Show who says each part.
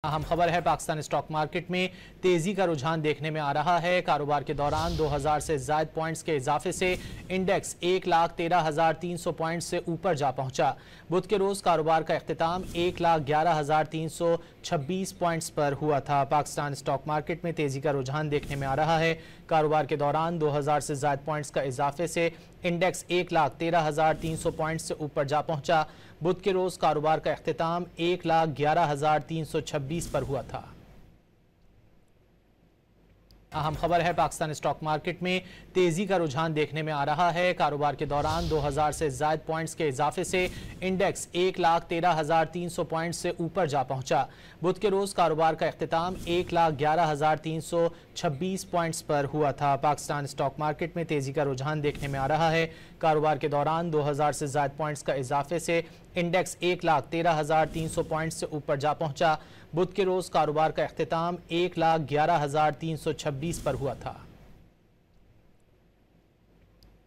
Speaker 1: अहम खबर है, पाकिस्तान स्टॉक मार्केट में तेजी का रुझान देखने में आ रहा है। कारोबार के दौरान 2000 से ज्यादा पॉइंट्स के इजाफे से इंडेक्स 1,13,300 पॉइंट्स से ऊपर जा पहुंचा। बुध के रोज कारोबार का इख्तिताम 1,11,326 पॉइंट्स पर हुआ था। पाकिस्तान स्टॉक मार्केट में तेजी का रुझान देखने में आ रहा है। कारोबार के दौरान 2000 से ज्यादा पॉइंट्स का इजाफे से इंडेक्स 1,13,300 पॉइंट्स से ऊपर जा पहुंचा। बुध के रोज कारोबार का इख्तिताम 1,11,326 पर हुआ था। अहम खबर है, पाकिस्तान स्टॉक मार्केट में तेजी का रुझान देखने में आ रहा है। कारोबार के दौरान 2000 से ज्यादा पॉइंट्स के इजाफे से इंडेक्स 1,13,300 पॉइंट्स से ऊपर जा पहुंचा। बुध के रोज कारोबार का इख्तिताम 1,11,326 पॉइंट्स पर हुआ था। पाकिस्तान स्टॉक मार्केट में तेजी का रुझान देखने में आ रहा है। कारोबार के दौरान 2000 से ज्यादा पॉइंट्स का इजाफे से इंडेक्स 1,13,300 पॉइंट्स से ऊपर जा पहुंचा। बुध के रोज कारोबार का इख्तिताम 1,11,326 पर हुआ था।